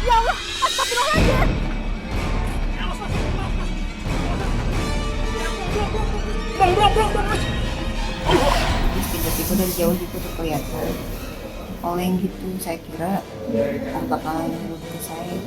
Ya Allah, astagfirullahaladzim. Terus tiba-tiba dari jauh gitu tuh kelihatan oleng gitu, saya kira bakalan nyerut ke saya.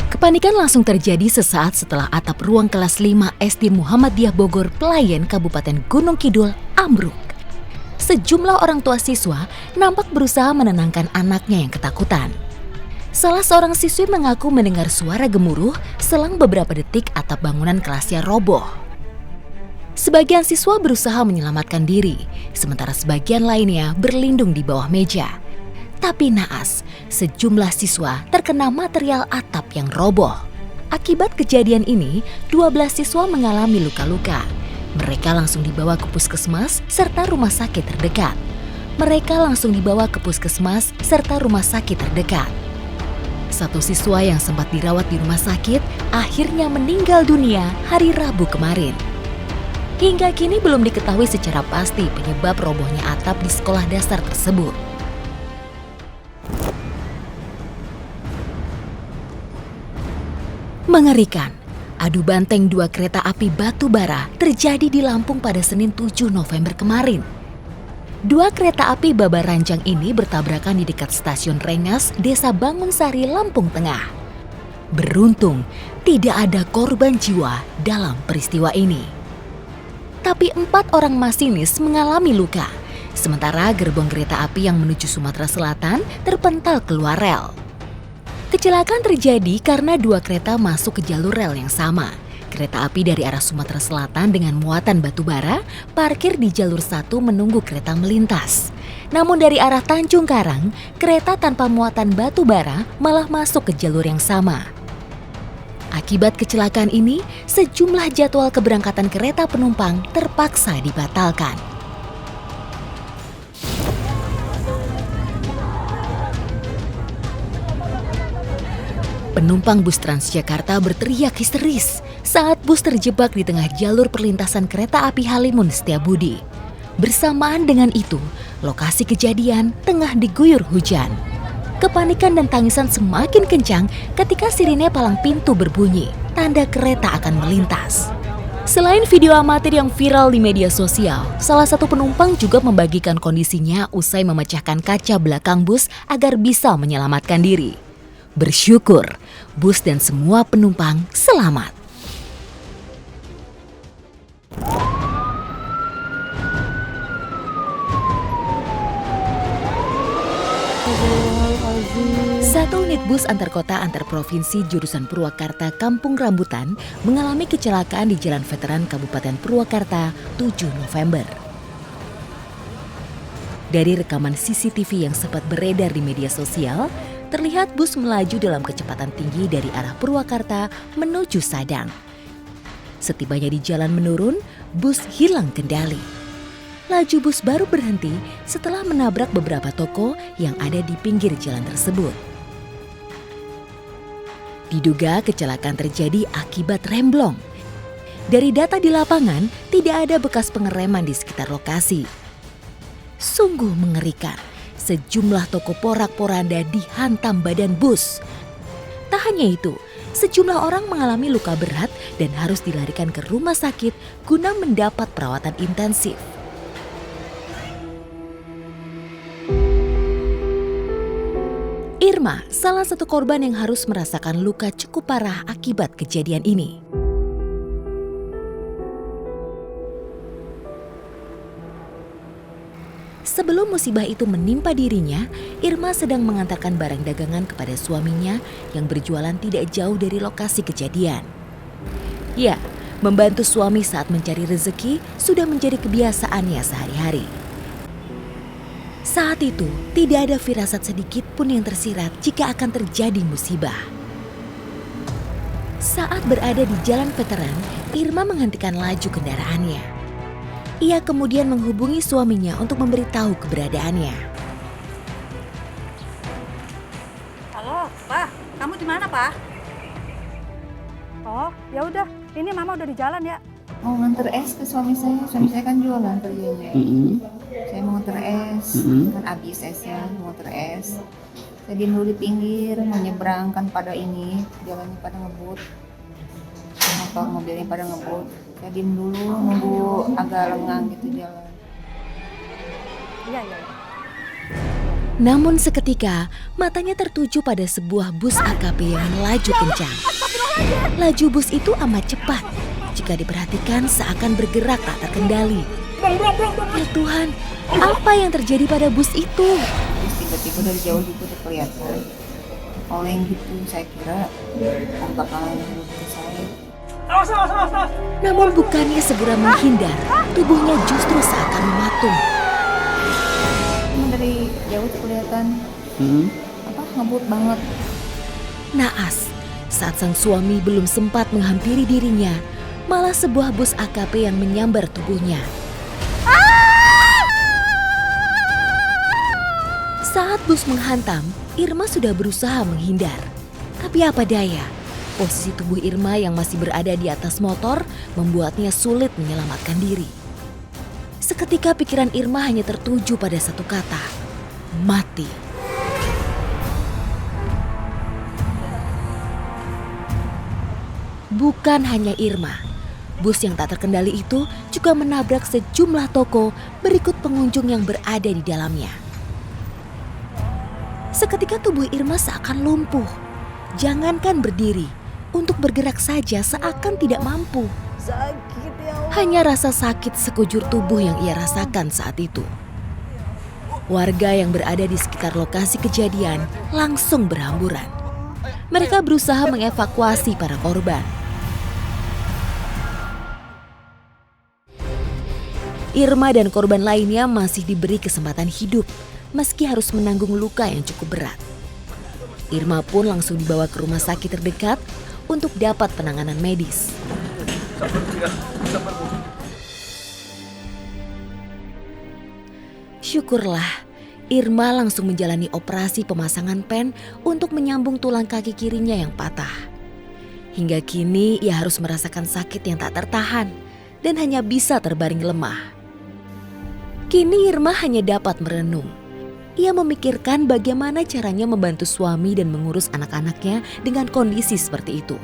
Kepanikan langsung terjadi sesaat setelah atap ruang kelas 5 SD Muhammadiyah Bogor Pelayan Kabupaten Gunung Kidul ambruk. Sejumlah orang tua siswa nampak berusaha menenangkan anaknya yang ketakutan. Salah seorang siswi mengaku mendengar suara gemuruh selang beberapa detik atap bangunan kelasnya roboh. Sebagian siswa berusaha menyelamatkan diri, sementara sebagian lainnya berlindung di bawah meja. Tapi naas, sejumlah siswa terkena material atap yang roboh. Akibat kejadian ini, 12 siswa mengalami luka-luka. Mereka langsung dibawa ke puskesmas serta rumah sakit terdekat. Satu siswa yang sempat dirawat di rumah sakit akhirnya meninggal dunia hari Rabu kemarin. Hingga kini belum diketahui secara pasti penyebab robohnya atap di sekolah dasar tersebut. Mengerikan, adu banteng dua kereta api batu bara terjadi di Lampung pada Senin 7 November kemarin. Dua kereta api Babaranjang ini bertabrakan di dekat stasiun Rengas, Desa Bangunsari, Lampung Tengah. Beruntung, tidak ada korban jiwa dalam peristiwa ini. Tapi 4 orang masinis mengalami luka, sementara gerbong kereta api yang menuju Sumatera Selatan terpental keluar rel. Kecelakaan terjadi karena dua kereta masuk ke jalur rel yang sama. Kereta api dari arah Sumatera Selatan dengan muatan batu bara parkir di jalur 1 menunggu kereta melintas. Namun dari arah Tanjung Karang, kereta tanpa muatan batu bara malah masuk ke jalur yang sama. Akibat kecelakaan ini, sejumlah jadwal keberangkatan kereta penumpang terpaksa dibatalkan. Penumpang bus Transjakarta berteriak histeris saat bus terjebak di tengah jalur perlintasan kereta api Halimun Setiabudi. Bersamaan dengan itu, lokasi kejadian tengah diguyur hujan. Kepanikan dan tangisan semakin kencang ketika sirine palang pintu berbunyi, tanda kereta akan melintas. Selain video amatir yang viral di media sosial, salah satu penumpang juga membagikan kondisinya usai memecahkan kaca belakang bus agar bisa menyelamatkan diri. Bersyukur, bus dan semua penumpang selamat. Satu unit bus antar kota antar provinsi jurusan Purwakarta Kampung Rambutan mengalami kecelakaan di Jalan Veteran Kabupaten Purwakarta 7 November. Dari rekaman CCTV yang sempat beredar di media sosial, terlihat bus melaju dalam kecepatan tinggi dari arah Purwakarta menuju Sadang. Setibanya di jalan menurun, bus hilang kendali. Laju bus baru berhenti setelah menabrak beberapa toko yang ada di pinggir jalan tersebut. Diduga kecelakaan terjadi akibat remblong. Dari data di lapangan, tidak ada bekas pengereman di sekitar lokasi. Sungguh mengerikan. Sejumlah toko porak-poranda dihantam badan bus. Tak hanya itu, sejumlah orang mengalami luka berat dan harus dilarikan ke rumah sakit guna mendapat perawatan intensif. Irma, salah satu korban yang harus merasakan luka cukup parah akibat kejadian ini. Sebelum musibah itu menimpa dirinya, Irma sedang mengantarkan barang dagangan kepada suaminya yang berjualan tidak jauh dari lokasi kejadian. Ya, membantu suami saat mencari rezeki sudah menjadi kebiasaannya sehari-hari. Saat itu, tidak ada firasat sedikit pun yang tersirat jika akan terjadi musibah. Saat berada di Jalan Veteran, Irma menghentikan laju kendaraannya. Ia kemudian menghubungi suaminya untuk memberitahu keberadaannya. Oh, Pak, kamu di mana, Pak? Oh, ya udah. Ini Mama udah di jalan ya. Mau nganter es ke suami saya kan jualan kerjanya. Saya mau nganter es, kan habis esnya, mau nganter es. Saya diem dulu di pinggir, mau nyebrang kan pada ini, jalannya pada ngebut. Motor mobilnya pada ngebut. Saya diem dulu, nunggu agak lengang gitu jalan. Iya. Namun seketika matanya tertuju pada sebuah bus AKP yang melaju kencang. Laju bus itu amat cepat. Jika diperhatikan seakan bergerak tak terkendali. Ya Tuhan, apa yang terjadi pada bus itu? Terus tiba-tiba dari jauh gitu udah kelihatan. Oleng gitu, saya kira bakalan ke saya. Namun bukannya segera menghindar, tubuhnya justru seakan mematung. Cuma dari jauh tuh kelihatan ngebut banget. Naas, saat sang suami belum sempat menghampiri dirinya, malah sebuah bus AKP yang menyambar tubuhnya. Saat bus menghantam, Irma sudah berusaha menghindar. Tapi apa daya, posisi tubuh Irma yang masih berada di atas motor membuatnya sulit menyelamatkan diri. Seketika pikiran Irma hanya tertuju pada satu kata, mati. Bukan hanya Irma, bus yang tak terkendali itu juga menabrak sejumlah toko berikut pengunjung yang berada di dalamnya. Seketika tubuh Irma seakan lumpuh. Jangankan berdiri, untuk bergerak saja seakan tidak mampu. Sakit ya Allah. Hanya rasa sakit sekujur tubuh yang ia rasakan saat itu. Warga yang berada di sekitar lokasi kejadian langsung berhamburan. Mereka berusaha mengevakuasi para korban. Irma dan korban lainnya masih diberi kesempatan hidup meski harus menanggung luka yang cukup berat. Irma pun langsung dibawa ke rumah sakit terdekat untuk dapat penanganan medis. Syukurlah, Irma langsung menjalani operasi pemasangan pen untuk menyambung tulang kaki kirinya yang patah. Hingga kini ia harus merasakan sakit yang tak tertahan dan hanya bisa terbaring lemah. Kini Irma hanya dapat merenung. Ia memikirkan bagaimana caranya membantu suami dan mengurus anak-anaknya dengan kondisi seperti itu.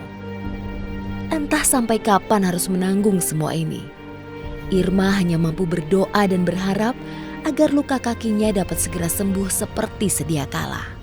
Entah sampai kapan harus menanggung semua ini. Irma hanya mampu berdoa dan berharap agar luka kakinya dapat segera sembuh seperti sedia kala.